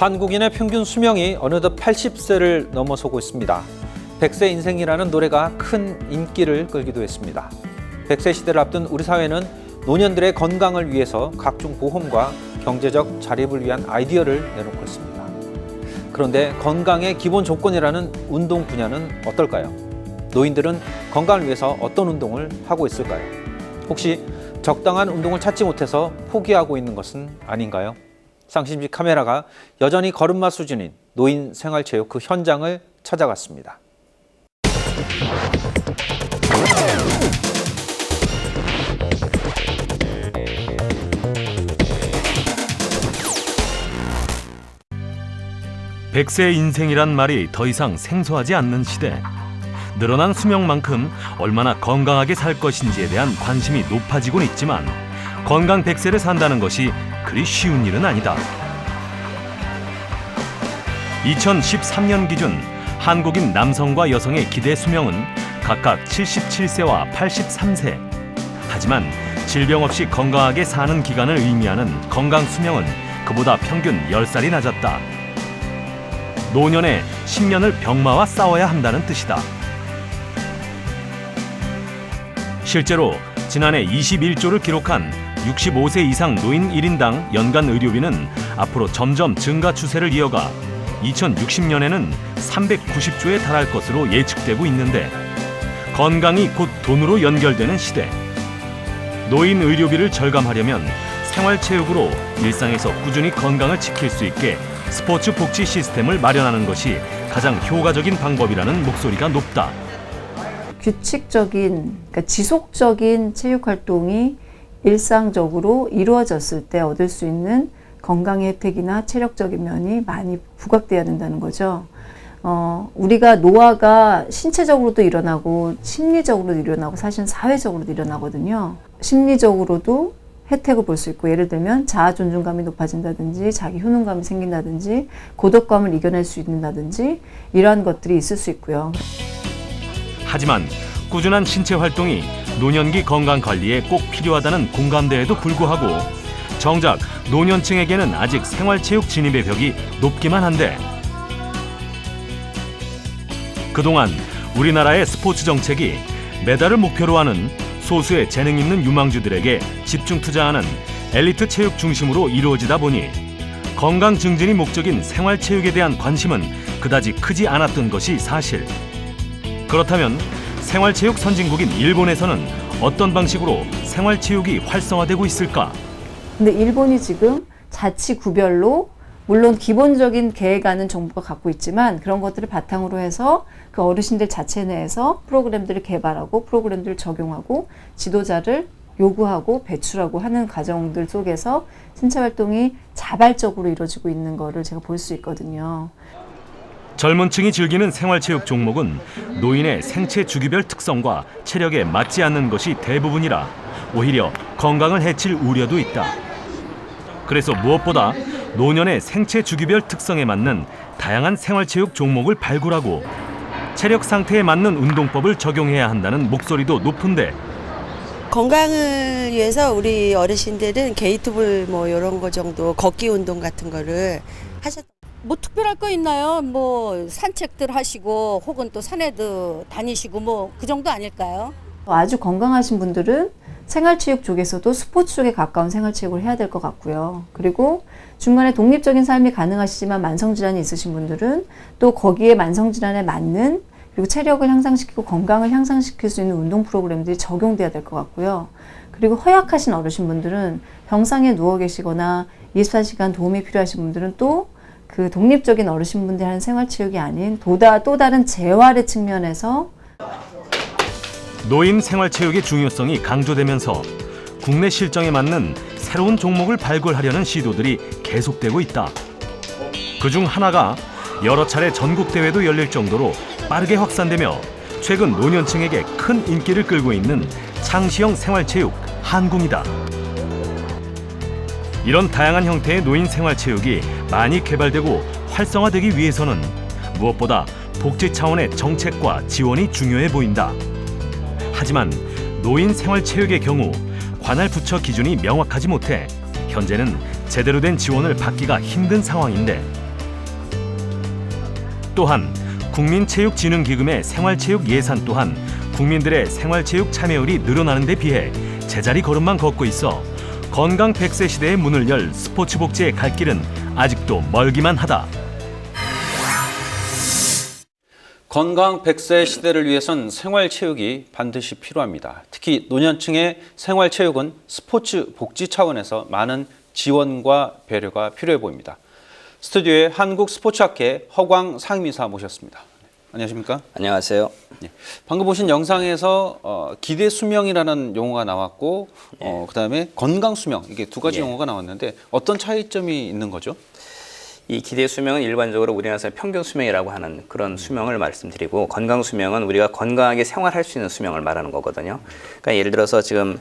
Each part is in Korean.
한국인의 평균 수명이 어느덧 80세를 넘어서고 있습니다. 100세 인생이라는 노래가 큰 인기를 끌기도 했습니다. 100세 시대를 앞둔 우리 사회는 노년들의 건강을 위해서 각종 보험과 경제적 자립을 위한 아이디어를 내놓고 있습니다. 그런데 건강의 기본 조건이라는 운동 분야는 어떨까요? 노인들은 건강을 위해서 어떤 운동을 하고 있을까요? 혹시 적당한 운동을 찾지 못해서 포기하고 있는 것은 아닌가요? 상심지 카메라가 여전히 걸음마 수준인 노인 생활체육 그 현장을 찾아갔습니다. 백세 인생이란 말이 더 이상 생소하지 않는 시대. 늘어난 수명만큼 얼마나 건강하게 살 것인지에 대한 관심이 높아지곤 있지만 건강 100세를 산다는 것이 그리 쉬운 일은 아니다. 2013년 기준 한국인 남성과 여성의 기대 수명은 각각 77세와 83세. 하지만 질병 없이 건강하게 사는 기간을 의미하는 건강 수명은 그보다 평균 10살이 낮았다. 노년에 10년을 병마와 싸워야 한다는 뜻이다. 실제로 지난해 21조를 기록한 65세 이상 노인 1인당 연간 의료비는 앞으로 점점 증가 추세를 이어가 2060년에는 390조에 달할 것으로 예측되고 있는데 건강이 곧 돈으로 연결되는 시대. 노인 의료비를 절감하려면 생활체육으로 일상에서 꾸준히 건강을 지킬 수 있게 스포츠 복지 시스템을 마련하는 것이 가장 효과적인 방법이라는 목소리가 높다. 규칙적인, 그러니까 지속적인 체육 활동이 일상적으로 이루어졌을 때 얻을 수 있는 건강의 혜택이나 체력적인 면이 많이 부각돼야 된다는 거죠. 우리가 노화가 신체적으로도 일어나고 심리적으로도 일어나고 사실은 사회적으로도 일어나거든요. 심리적으로도 혜택을 볼 수 있고, 예를 들면 자아 존중감이 높아진다든지 자기 효능감이 생긴다든지 고독감을 이겨낼 수 있는다든지 이러한 것들이 있을 수 있고요. 하지만 꾸준한 신체 활동이 노년기 건강 관리에 꼭 필요하다는 공감대에도 불구하고 정작 노년층에게는 아직 생활체육 진입의 벽이 높기만 한데 그동안 우리나라의 스포츠 정책이 메달을 목표로 하는 소수의 재능 있는 유망주들에게 집중 투자하는 엘리트 체육 중심으로 이루어지다 보니 건강 증진이 목적인 생활체육에 대한 관심은 그다지 크지 않았던 것이 사실. 그렇다면 생활체육 선진국인 일본에서는 어떤 방식으로 생활체육이 활성화되고 있을까? 근데 일본이 지금 자치 구별로 물론 기본적인 계획안은 정부가 갖고 있지만 그런 것들을 바탕으로 해서 그 어르신들 자체 내에서 프로그램들을 개발하고 프로그램들을 적용하고 지도자를 요구하고 배출하고 하는 과정들 속에서 신체 활동이 자발적으로 이루어지고 있는 거를 제가 볼 수 있거든요. 젊은 층이 즐기는 생활체육 종목은 노인의 생체 주기별 특성과 체력에 맞지 않는 것이 대부분이라 오히려 건강을 해칠 우려도 있다. 그래서 무엇보다 노년의 생체 주기별 특성에 맞는 다양한 생활체육 종목을 발굴하고 체력 상태에 맞는 운동법을 적용해야 한다는 목소리도 높은데 건강을 위해서 우리 어르신들은 게이트볼 뭐 이런 거 정도 걷기 운동 같은 거를 뭐 특별할 거 있나요? 뭐 산책들 하시고 혹은 또 산에도 다니시고 뭐 그 정도 아닐까요? 아주 건강하신 분들은 생활체육 쪽에서도 스포츠 쪽에 가까운 생활체육을 해야 될 것 같고요. 그리고 중간에 독립적인 삶이 가능하시지만 만성질환이 있으신 분들은 또 거기에 만성질환에 맞는 그리고 체력을 향상시키고 건강을 향상시킬 수 있는 운동 프로그램들이 적용돼야 될 것 같고요. 그리고 허약하신 어르신분들은 병상에 누워 계시거나 24시간 도움이 필요하신 분들은 또 그 독립적인 어르신분들이 하는 생활체육이 아닌 또 다른 재활의 측면에서 노인 생활체육의 중요성이 강조되면서 국내 실정에 맞는 새로운 종목을 발굴하려는 시도들이 계속되고 있다. 그중 하나가 여러 차례 전국 대회도 열릴 정도로 빠르게 확산되며 최근 노년층에게 큰 인기를 끌고 있는 창시형 생활체육 한궁이다. 이런 다양한 형태의 노인 생활체육이 많이 개발되고 활성화되기 위해서는 무엇보다 복지 차원의 정책과 지원이 중요해 보인다. 하지만 노인 생활체육의 경우 관할 부처 기준이 명확하지 못해 현재는 제대로 된 지원을 받기가 힘든 상황인데 또한 국민체육진흥기금의 생활체육 예산 또한 국민들의 생활체육 참여율이 늘어나는 데 비해 제자리 걸음만 걷고 있어 건강 100세 시대의 문을 열 스포츠 복지의 갈 길은 아직도 멀기만 하다. 건강 100세 시대를 위해선 생활체육이 반드시 필요합니다. 특히 노년층의 생활체육은 스포츠 복지 차원에서 많은 지원과 배려가 필요해 보입니다. 스튜디오에 한국스포츠학회 허광 상임이사 모셨습니다. 안녕하십니까? 안녕하세요. 네. 방금 보신 영상에서 기대 수명이라는 용어가 나왔고 그다음에 건강 수명 이게 두 가지 용어가 나왔는데 어떤 차이점이 있는 거죠? 이 기대 수명은 일반적으로 우리나라에서 평균 수명이라고 하는 그런 수명을 말씀드리고 건강 수명은 우리가 건강하게 생활할 수 있는 수명을 말하는 거거든요. 그러니까 예를 들어서 지금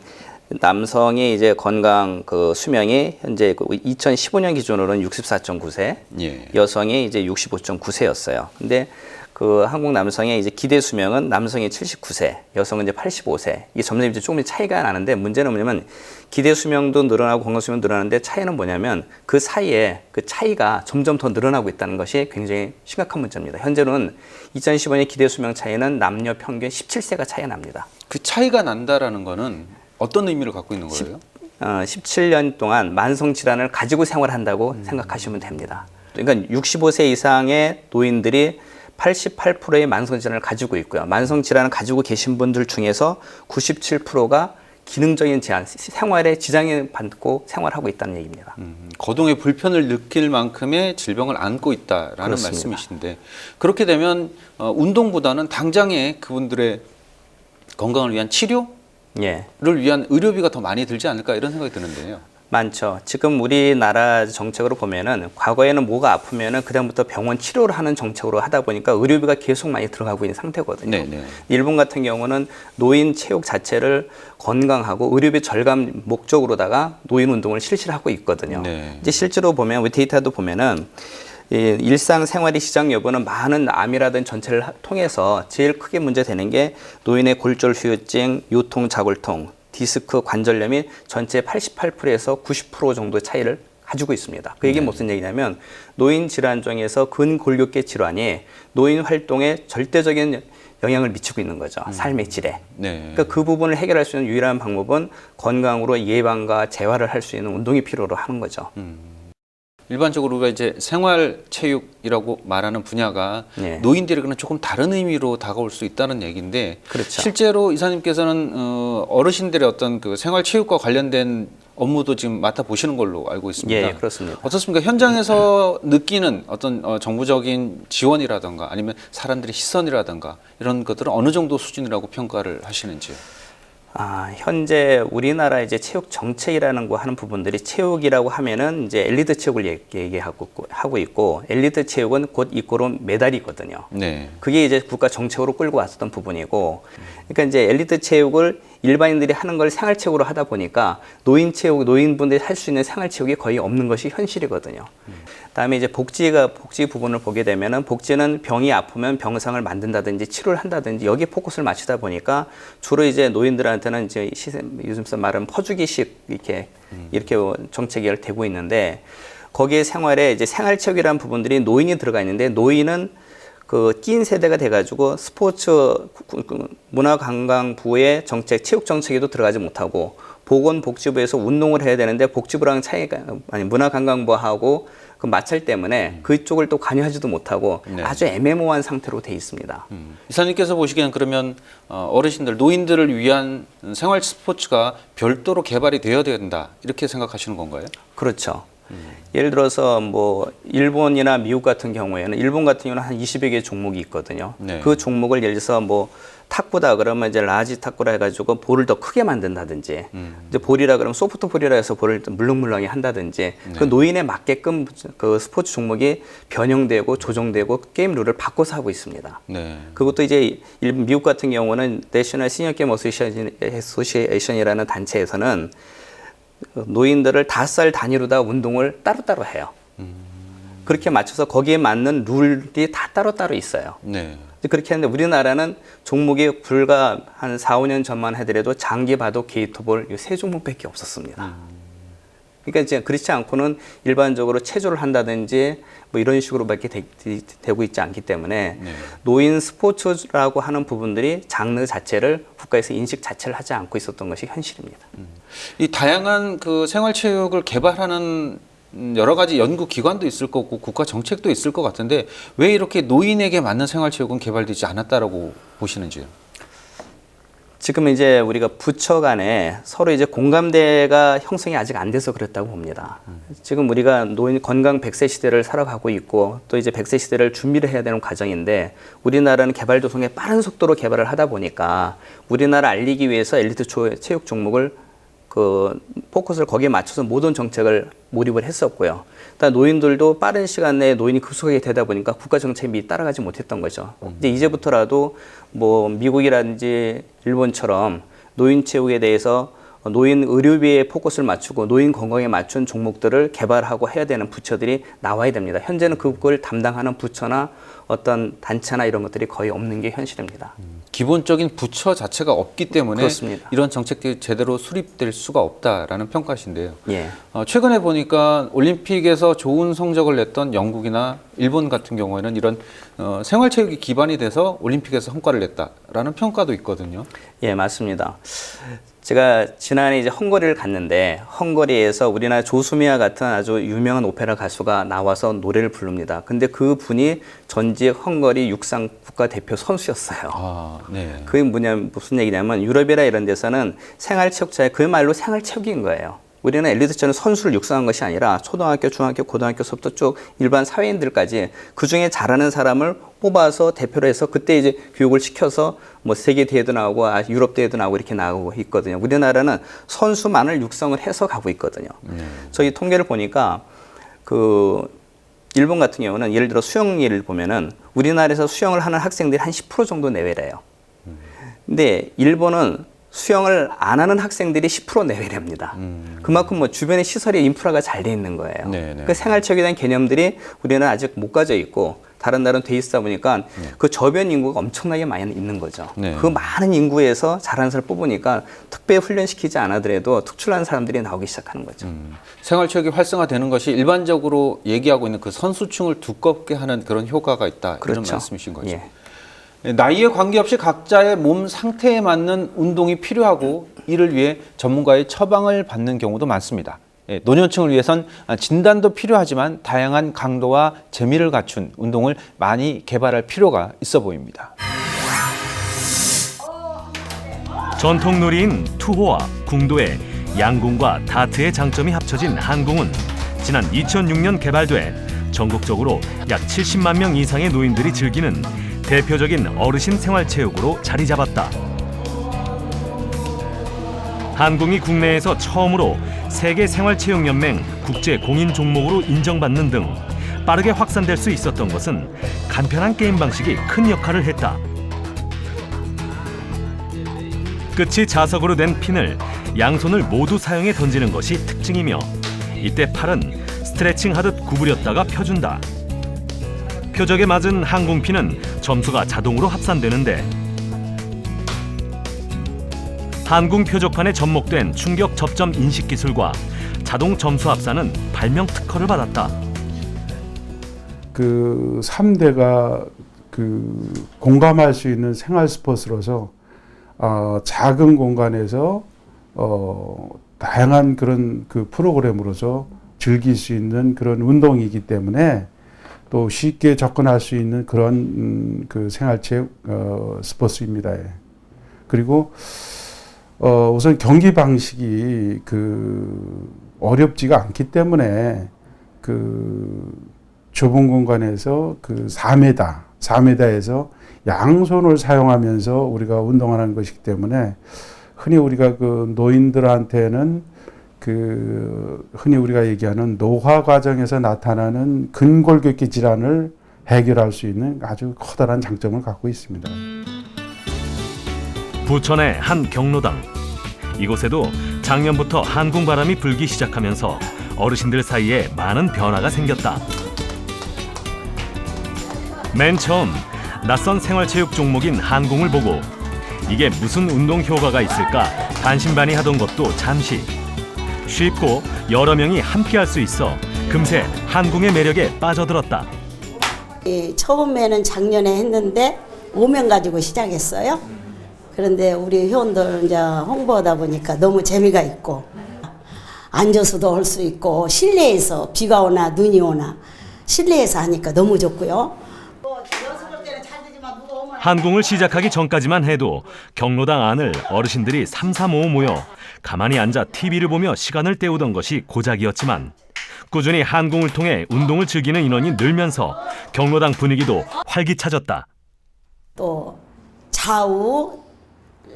남성이 이제 건강 그 수명이 현재 2015년 기준으로는 64.9세, 예. 여성이 이제 65.9세였어요. 근데 그 한국 남성의 이제 기대 수명은 남성이 79세, 여성은 이제 85세. 이게 점점 이제 조금 차이가 나는데 문제는 뭐냐면 기대 수명도 늘어나고 건강 수명도 늘어나는데 차이는 뭐냐면 그 사이에 그 차이가 점점 더 늘어나고 있다는 것이 굉장히 심각한 문제입니다. 현재로는 2015년 기대 수명 차이는 남녀 평균 17세가 차이가 납니다. 그 차이가 난다라는 거는 어떤 의미를 갖고 있는 거예요? 17년 동안 만성 질환을 가지고 생활한다고 생각하시면 됩니다. 그러니까 65세 이상의 노인들이 88%의 만성 질환을 가지고 있고요. 만성 질환을 가지고 계신 분들 중에서 97%가 기능적인 제한, 생활에 지장을 받고 생활하고 있다는 얘기입니다. 거동의 불편을 느낄 만큼의 질병을 안고 있다라는 그렇습니다. 말씀이신데 그렇게 되면 운동보다는 당장에 그분들의 건강을 위한 치료를 예. 위한 의료비가 더 많이 들지 않을까 이런 생각이 드는데요. 많죠. 지금 우리나라 정책으로 보면은 과거에는 뭐가 아프면은 그다음부터 병원 치료를 하는 정책으로 하다 보니까 의료비가 계속 많이 들어가고 있는 상태거든요. 네네. 일본 같은 경우는 노인 체육 자체를 건강하고 의료비 절감 목적으로다가 노인 운동을 실시를 하고 있거든요. 네. 이제 실제로 보면 우리 데이터도 보면은 이 일상생활의 시작 여부는 많은 암이라든 전체를 통해서 제일 크게 문제되는 게 노인의 골절 후유증, 요통, 자골통, 디스크, 관절염이 전체 88%에서 90% 정도 차이를 가지고 있습니다. 그 얘기는 무슨 얘기냐면 노인 질환 중에서 근골격계 질환이 노인 활동에 절대적인 영향을 미치고 있는 거죠. 삶의 질에. 네. 그러니까 그 부분을 해결할 수 있는 유일한 방법은 건강으로 예방과 재활을 할 수 있는 운동이 필요로 하는 거죠. 일반적으로 우리가 이제 생활체육이라고 말하는 분야가 네. 노인들에게는 조금 다른 의미로 다가올 수 있다는 얘기인데 그렇죠. 실제로 이사님께서는 어르신들의 어떤 그 생활체육과 관련된 업무도 지금 맡아 보시는 걸로 알고 있습니다. 예, 그렇습니다. 어떻습니까? 현장에서 느끼는 어떤 정부적인 지원이라든가 아니면 사람들의 시선이라든가 이런 것들은 어느 정도 수준이라고 평가를 하시는지요? 현재 우리나라 이제 체육 정책이라는 거 하는 부분들이 체육이라고 하면은 이제 엘리트 체육을 하고 있고 엘리트 체육은 곧 이꼬로 메달이거든요. 네. 그게 이제 국가 정책으로 끌고 왔었던 부분이고, 그러니까 이제 엘리트 체육을 일반인들이 하는 걸 생활체육으로 하다 보니까 노인분들이 할 수 있는 생활체육이 거의 없는 것이 현실이거든요. 그다음에 이제 복지 부분을 보게 되면은 복지는 병이 아프면 병상을 만든다든지 치료를 한다든지 여기에 포커스를 맞추다 보니까 주로 이제 노인들한테는 이제 요즘 말하는 퍼주기식 이렇게 정책이 되고 있는데 거기에 생활에 이제 생활체육이라는 부분들이 노인이 들어가 있는데 노인은 그 끼인 세대가 돼가지고 스포츠 문화관광부의 정책, 체육 정책에도 들어가지 못하고 보건복지부에서 운동을 해야 되는데 복지부랑 문화관광부하고 그 마찰 때문에 그쪽을 또 관여하지도 못하고 네. 아주 애매모호한 상태로 돼 있습니다. 이사님께서 보시기에는 그러면 어르신들, 노인들을 위한 생활 스포츠가 별도로 개발이 되어야 된다 이렇게 생각하시는 건가요? 그렇죠. 예를 들어서 뭐 일본이나 미국 같은 경우에는 일본 같은 경우는 한 20여 개 종목이 있거든요. 네. 그 종목을 예를 들어서 뭐 탁구다 그러면 이제 라지 탁구라 해가지고 볼을 더 크게 만든다든지 이제 볼이라 그러면 소프트 볼이라 해서 볼을 물렁물렁하게 한다든지 그 노인에 맞게끔 그 스포츠 종목이 변형되고 조정되고 게임 룰을 바꿔서 하고 있습니다. 네. 그것도 이제 미국 같은 경우는 내셔널 시니어 게임 어소시에이션이라는 단체에서는 노인들을 5살 단위로다 운동을 따로따로 해요. 그렇게 맞춰서 거기에 맞는 룰이 다 따로따로 있어요. 네. 그렇게 하는데 우리나라는 종목이 불과 한 4, 5년 전만 해더라도 장기 바둑, 게이트볼 이 3종목밖에 없었습니다. 그러니까 이제 그렇지 않고는 일반적으로 체조를 한다든지 뭐 이런 식으로밖에 되고 있지 않기 때문에 네. 노인 스포츠라고 하는 부분들이 장르 자체를 국가에서 인식 자체를 하지 않고 있었던 것이 현실입니다. 이 다양한 그 생활체육을 개발하는 여러 가지 연구 기관도 있을 거고 국가 정책도 있을 것 같은데 왜 이렇게 노인에게 맞는 생활체육은 개발되지 않았다라고 보시는지요? 지금 이제 우리가 부처 간에 서로 이제 공감대가 형성이 아직 안 돼서 그렇다고 봅니다. 지금 우리가 노인 건강 100세 시대를 살아가고 있고 또 이제 100세 시대를 준비를 해야 되는 과정인데 우리나라는 개발 도성에 빠른 속도로 개발을 하다 보니까 우리나라 알리기 위해서 엘리트 체육 종목을 그 포커스를 거기에 맞춰서 모든 정책을 몰입을 했었고요. 일단 노인들도 빠른 시간 내에 노인이 급속하게 되다 보니까 국가 정책이 따라가지 못했던 거죠. 이제부터라도 뭐 미국이라든지 일본처럼 노인 체육에 대해서 노인 의료비에 포커스를 맞추고 노인 건강에 맞춘 종목들을 개발하고 해야 되는 부처들이 나와야 됩니다. 현재는 그걸 담당하는 부처나 어떤 단체나 이런 것들이 거의 없는 게 현실입니다. 기본적인 부처 자체가 없기 때문에 그렇습니다. 이런 정책들이 제대로 수립될 수가 없다라는 평가신데요. 예. 최근에 보니까 올림픽에서 좋은 성적을 냈던 영국이나 일본 같은 경우에는 이런 생활체육이 기반이 돼서 올림픽에서 성과를 냈다라는 평가도 있거든요. 예, 맞습니다. 제가 지난해 이제 헝가리를 갔는데 헝가리에서 우리나라 조수미아 같은 아주 유명한 오페라 가수가 나와서 노래를 부릅니다. 근데 그 분이 전직 헝가리 육상 국가대표 선수였어요. 아, 네. 그게 무슨 얘기냐면 유럽이나 이런 데서는 생활체육자의 그야말로 생활체육인 거예요. 우리는 엘리트처럼 선수를 육성한 것이 아니라 초등학교, 중학교, 고등학교서부터 쭉 일반 사회인들까지 그중에 잘하는 사람을 뽑아서 대표로 해서 그때 이제 교육을 시켜서 뭐 세계 대회도 나오고 유럽 대회도 나오고 이렇게 나오고 있거든요. 우리나라는 선수만을 육성을 해서 가고 있거든요. 저희 통계를 보니까 그 일본 같은 경우는 예를 들어 수영 예를 보면은 우리나라에서 수영을 하는 학생들이 한 10% 정도 내외래요. 근데 일본은 수영을 안 하는 학생들이 10% 내외랍니다. 그만큼 뭐 주변에 시설이 인프라가 잘 돼 있는 거예요. 그 생활체육에 대한 개념들이 우리는 아직 못 가져 있고 다른 나라는 돼 있다 보니까 그 저변 인구가 엄청나게 많이 있는 거죠. 그 많은 인구에서 잘하는 사람을 뽑으니까 특별히 훈련시키지 않아더라도 특출난 사람들이 나오기 시작하는 거죠. 생활체육이 활성화되는 것이 일반적으로 얘기하고 있는 그 선수층을 두껍게 하는 그런 효과가 있다. 그렇죠. 이런 말씀이신 거죠. 예. 나이에 관계없이 각자의 몸 상태에 맞는 운동이 필요하고 이를 위해 전문가의 처방을 받는 경우도 많습니다. 노년층을 위해선 진단도 필요하지만 다양한 강도와 재미를 갖춘 운동을 많이 개발할 필요가 있어 보입니다. 전통 놀이인 투호와 궁도의 양궁과 다트의 장점이 합쳐진 한궁은 지난 2006년 개발돼 전국적으로 약 70만 명 이상의 노인들이 즐기는 대표적인 어르신 생활체육으로 자리 잡았다. 한궁이 국내에서 처음으로 세계 생활체육연맹 국제 공인 종목으로 인정받는 등 빠르게 확산될 수 있었던 것은 간편한 게임 방식이 큰 역할을 했다. 끝이 자석으로 된 핀을 양손을 모두 사용해 던지는 것이 특징이며 이때 팔은 스트레칭 하듯 구부렸다가 펴준다. 표적에 맞은 한궁핀은 점수가 자동으로 합산되는데 한궁 표적판에 접목된 충격 접점 인식 기술과 자동 점수 합산은 발명 특허를 받았다. 그 3대가 그 공감할 수 있는 생활 스포츠로서 작은 공간에서 다양한 그런 그 프로그램으로서 즐길 수 있는 그런 운동이기 때문에 또 쉽게 접근할 수 있는 그런 그 생활체육 스포츠입니다. 그리고 우선 경기 방식이 그 어렵지가 않기 때문에 그 좁은 공간에서 그 4m에서 양손을 사용하면서 우리가 운동하는 것이기 때문에 흔히 우리가 그 노인들한테는 그 흔히 우리가 얘기하는 노화 과정에서 나타나는 근골격계 질환을 해결할 수 있는 아주 커다란 장점을 갖고 있습니다. 부천의 한 경로당. 이곳에도 작년부터 한궁 바람이 불기 시작하면서 어르신들 사이에 많은 변화가 생겼다. 맨 처음 낯선 생활체육 종목인 한궁을 보고 이게 무슨 운동 효과가 있을까 반신반의하던 것도 잠시. 쉽고 여러 명이 함께할 수 있어 금세 한궁의 매력에 빠져들었다. 처음에는 작년에 했는데 5명 가지고 시작했어요. 그런데 우리 회원들 이제 홍보하다 보니까 너무 재미가 있고 앉아서도 할 수 있고 실내에서 비가 오나 눈이 오나 실내에서 하니까 너무 좋고요. 한궁을 시작하기 전까지만 해도 경로당 안을 어르신들이 3, 4, 5 모여 가만히 앉아 TV를 보며 시간을 때우던 것이 고작이었지만 꾸준히 한궁을 통해 운동을 즐기는 인원이 늘면서 경로당 분위기도 활기차졌다. 또 좌우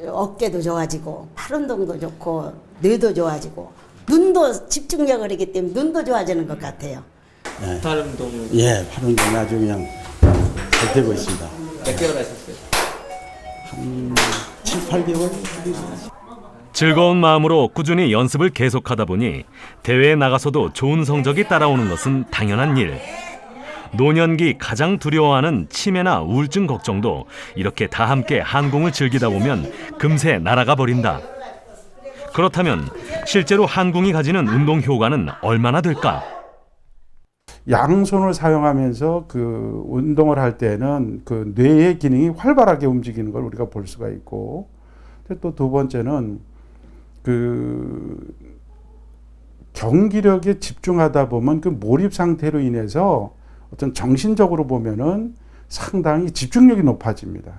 어깨도 좋아지고 팔 운동도 좋고 뇌도 좋아지고 눈도 집중력을 하기 때문에 눈도 좋아지는 것 같아요. 팔 운동 예, 팔 운동 아주 그냥 잘 되고 있습니다. 몇 개월 하셨어요? 한 7, 8개월? 즐거운 마음으로 꾸준히 연습을 계속하다 보니 대회에 나가서도 좋은 성적이 따라오는 것은 당연한 일. 노년기 가장 두려워하는 치매나 우울증 걱정도 이렇게 다 함께 한궁을 즐기다 보면 금세 날아가 버린다. 그렇다면 실제로 한궁이 가지는 운동 효과는 얼마나 될까? 양손을 사용하면서 그 운동을 할 때는 그 뇌의 기능이 활발하게 움직이는 걸 우리가 볼 수가 있고, 또 두 번째는 그 경기력에 집중하다 보면 그 몰입 상태로 인해서 어떤 정신적으로 보면은 상당히 집중력이 높아집니다.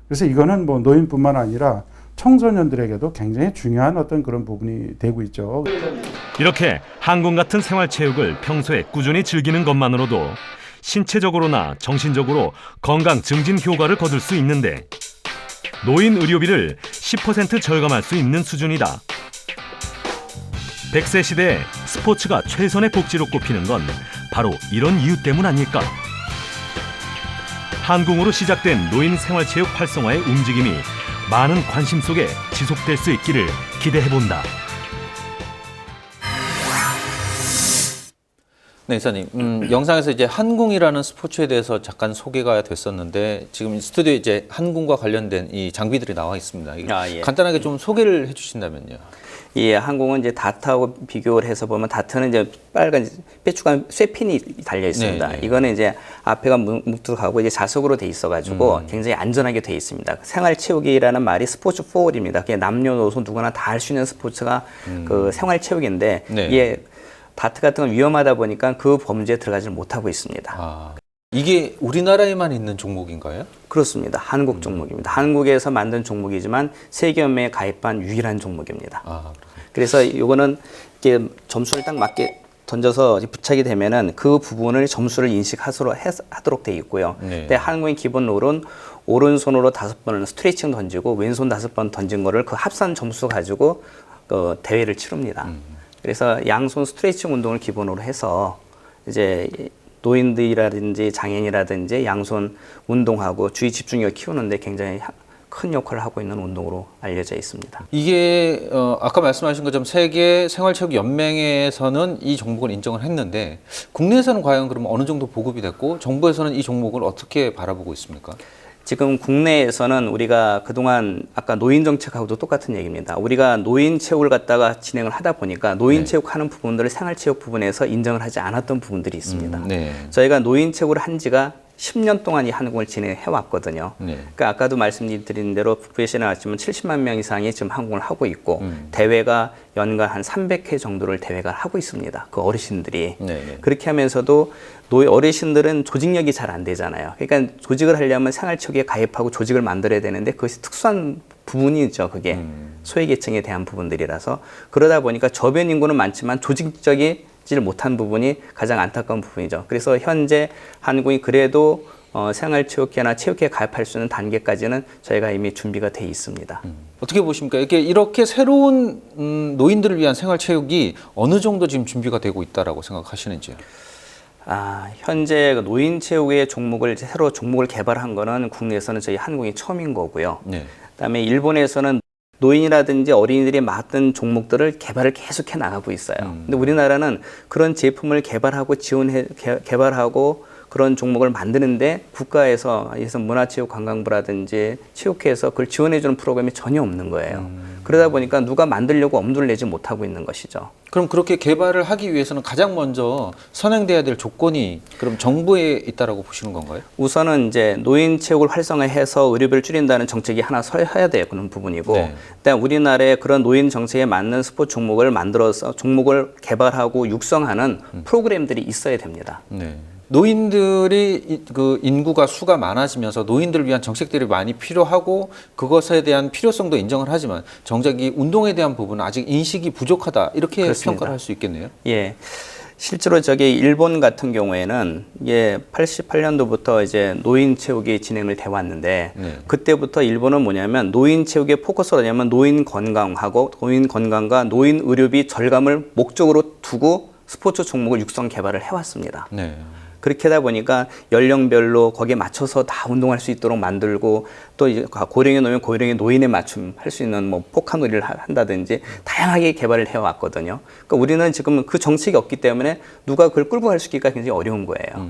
그래서 이거는 뭐 노인뿐만 아니라 청소년들에게도 굉장히 중요한 어떤 그런 부분이 되고 있죠. 이렇게 한궁 같은 생활체육을 평소에 꾸준히 즐기는 것만으로도 신체적으로나 정신적으로 건강 증진 효과를 거둘 수 있는데 노인 의료비를 10% 절감할 수 있는 수준이다. 100세 시대에 스포츠가 최선의 복지로 꼽히는 건 바로 이런 이유 때문 아닐까? 한궁으로 시작된 노인 생활체육 활성화의 움직임이 많은 관심 속에 지속될 수 있기를 기대해본다. 네, 이사님. 영상에서 이제 한궁이라는 스포츠에 대해서 잠깐 소개가 됐었는데 지금 스튜디오에 이제 한궁과 관련된 이 장비들이 나와 있습니다. 예. 간단하게 좀 소개를 해주신다면요. 예, 한궁은 이제 다트하고 비교를 해서 보면 다트는 이제 빨간 뾰족한 쇠핀이 달려 있습니다. 네. 이거는 이제 앞에가 묵뚝하고 이제 자석으로 돼 있어가지고 굉장히 안전하게 돼 있습니다. 생활체육이라는 말이 스포츠 포울입니다. 그게 남녀노소 누구나 다 할 수 있는 스포츠가 그 생활체육인데 네. 이게 다트 같은 건 위험하다 보니까 그 범죄에 들어가지 못하고 있습니다. 아, 이게 우리나라에만 있는 종목인가요? 그렇습니다. 한국 종목입니다. 한국에서 만든 종목이지만 세계연맹에 가입한 유일한 종목입니다. 아, 그래서 이거는 이렇게 점수를 딱 맞게 던져서 부착이 되면은 그 부분을 점수를 인식하도록 돼 있고요. 네. 근데 한국의 기본 룰은 오른손으로 5번을 스트레칭 던지고 왼손 5번 던진 거를 그 합산 점수 가지고 대회를 치릅니다. 그래서 양손 스트레칭 운동을 기본으로 해서 이제 노인들이라든지 장애인이라든지 양손 운동하고 주의 집중력을 키우는데 굉장히 큰 역할을 하고 있는 운동으로 알려져 있습니다. 이게 아까 말씀하신 것처럼 세계 생활체육연맹에서는 이 종목을 인정을 했는데 국내에서는 과연 그러면 어느 정도 보급이 됐고 정부에서는 이 종목을 어떻게 바라보고 있습니까? 지금 국내에서는 우리가 그동안 아까 노인 정책하고도 똑같은 얘기입니다. 우리가 노인 체육을 갖다가 진행을 하다 보니까 노인 체육 하는 부분들을 생활체육 부분에서 인정을 하지 않았던 부분들이 있습니다. 네. 저희가 노인 체육을 한 지가 10년 동안 이 한국을 진행해 왔거든요. 네. 그러니까 아까도 말씀드린 대로 북부에서 나왔지만 70만 명 이상이 지금 한국을 하고 있고 대회가 연간 한 300회 정도를 대회가 하고 있습니다. 그 어르신들이. 네. 그렇게 하면서도 어르신들은 조직력이 잘 안 되잖아요. 그러니까 조직을 하려면 생활체육에 가입하고 조직을 만들어야 되는데 그것이 특수한 부분이죠. 그게 소외계층에 대한 부분들이라서 그러다 보니까 저변 인구는 많지만 조직적이지 못한 부분이 가장 안타까운 부분이죠. 그래서 현재 한국이 그래도 생활체육회나 체육회에 가입할 수 있는 단계까지는 저희가 이미 준비가 돼 있습니다. 어떻게 보십니까? 이렇게 새로운 노인들을 위한 생활체육이 어느 정도 지금 준비가 되고 있다라고 생각하시는지요? 현재 노인 체육의 새로 종목을 개발한 거는 국내에서는 저희 한국이 처음인 거고요. 네. 그다음에 일본에서는 노인이라든지 어린이들이 맡은 종목들을 개발을 계속해 나가고 있어요. 근데 우리나라는 그런 제품을 개발하고 개발하고 그런 종목을 만드는데 국가에서 문화체육관광부라든지 체육회에서 그걸 지원해주는 프로그램이 전혀 없는 거예요. 그러다 보니까 누가 만들려고 엄두를 내지 못하고 있는 것이죠. 그럼 그렇게 개발을 하기 위해서는 가장 먼저 선행돼야 될 조건이 그럼 정부에 있다라고 보시는 건가요? 우선은 이제 노인 체육을 활성화해서 의료비를 줄인다는 정책이 하나 서야 돼요. 그런 부분이고, 네. 일단 우리나라에 그런 노인 정책에 맞는 스포츠 종목을 만들어서 종목을 개발하고 육성하는 프로그램들이 있어야 됩니다. 네. 노인들이 그 인구가 수가 많아지면서 노인들을 위한 정책들이 많이 필요하고 그것에 대한 필요성도 인정을 하지만 정작 이 운동에 대한 부분은 아직 인식이 부족하다 이렇게 그렇습니다. 평가를 할 수 있겠네요. 예. 실제로 저기 일본 같은 경우에는 88년도부터 이제 노인 체육이 진행을 돼 왔는데 네. 그때부터 일본은 뭐냐면 노인 체육의 포커스가 뭐냐면 노인 건강하고 노인 건강과 노인 의료비 절감을 목적으로 두고 스포츠 종목을 육성 개발을 해왔습니다. 네. 그렇게 하다 보니까 연령별로 거기에 맞춰서 다 운동할 수 있도록 만들고 또 이제 고령에 놓으면 고령의 노인에 맞춤 할 수 있는 뭐 포카놀이를 한다든지 다양하게 개발을 해왔거든요. 그러니까 우리는 지금 그 정책이 없기 때문에 누가 그걸 끌고 갈 수 있기가 굉장히 어려운 거예요.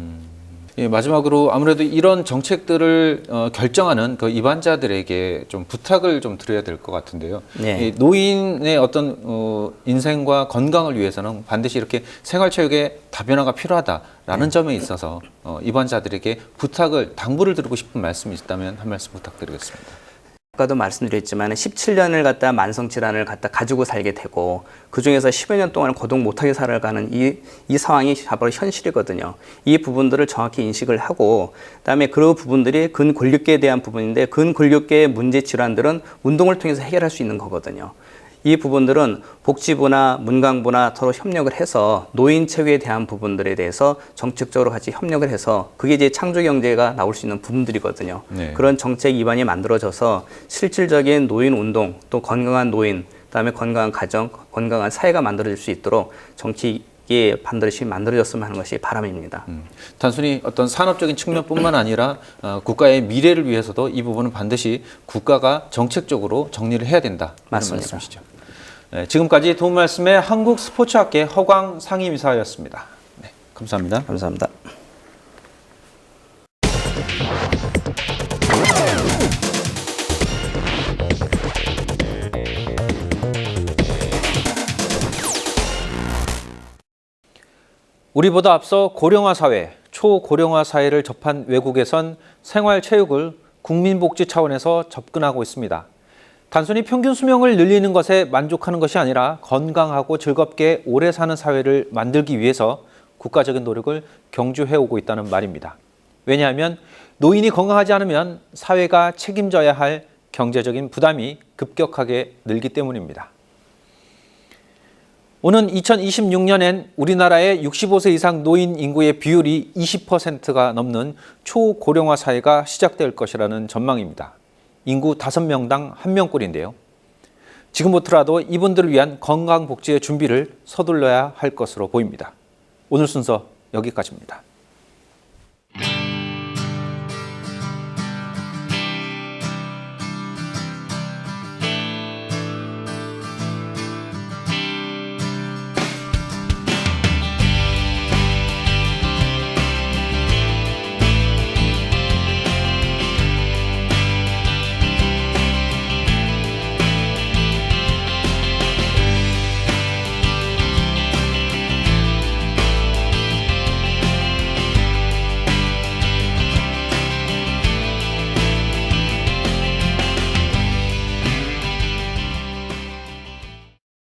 예, 마지막으로 아무래도 이런 정책들을 결정하는 그 입안자들에게 좀 부탁을 좀 드려야 될 것 같은데요. 네. 이 노인의 어떤 인생과 건강을 위해서는 반드시 이렇게 생활체육의 다변화가 필요하다라는 점에 있어서 입안자들에게 부탁을 당부를 드리고 싶은 말씀이 있다면 한 말씀 부탁드리겠습니다. 아까도 말씀드렸지만 17년을 갖다 만성질환을 갖다 가지고 살게 되고 그중에서 10여 년 동안 거동 못하게 살아가는 이 상황이 바로 현실이거든요. 이 부분들을 정확히 인식을 하고 그다음에 그 부분들이 근권력계에 대한 부분인데 근권력계의 문제 질환들은 운동을 통해서 해결할 수 있는 거거든요. 이 부분들은 복지부나 문광부나 서로 협력을 해서 노인 체육에 대한 부분들에 대해서 정책적으로 같이 협력을 해서 그게 이제 창조 경제가 나올 수 있는 부분들이거든요. 네. 그런 정책 기반이 만들어져서 실질적인 노인 운동, 또 건강한 노인, 그다음에 건강한 가정, 건강한 사회가 만들어질 수 있도록 정책이 반드시 만들어졌으면 하는 것이 바람입니다. 단순히 어떤 산업적인 측면뿐만 아니라 국가의 미래를 위해서도 이 부분은 반드시 국가가 정책적으로 정리를 해야 된다. 맞습니다. 말씀이시죠. 네, 지금까지 도움 말씀의 한국스포츠학회 허광 상임이사였습니다. 네, 감사합니다. 감사합니다. 우리보다 앞서 고령화 사회, 초고령화 사회를 접한 외국에선 생활체육을 국민복지 차원에서 접근하고 있습니다. 단순히 평균 수명을 늘리는 것에 만족하는 것이 아니라 건강하고 즐겁게 오래 사는 사회를 만들기 위해서 국가적인 노력을 경주해오고 있다는 말입니다. 왜냐하면 노인이 건강하지 않으면 사회가 책임져야 할 경제적인 부담이 급격하게 늘기 때문입니다. 오는 2026년엔 우리나라의 65세 이상 노인 인구의 비율이 20%가 넘는 초고령화 사회가 시작될 것이라는 전망입니다. 인구 5명당 1명꼴인데요. 지금부터라도 이분들을 위한 건강복지의 준비를 서둘러야 할 것으로 보입니다. 오늘 순서 여기까지입니다.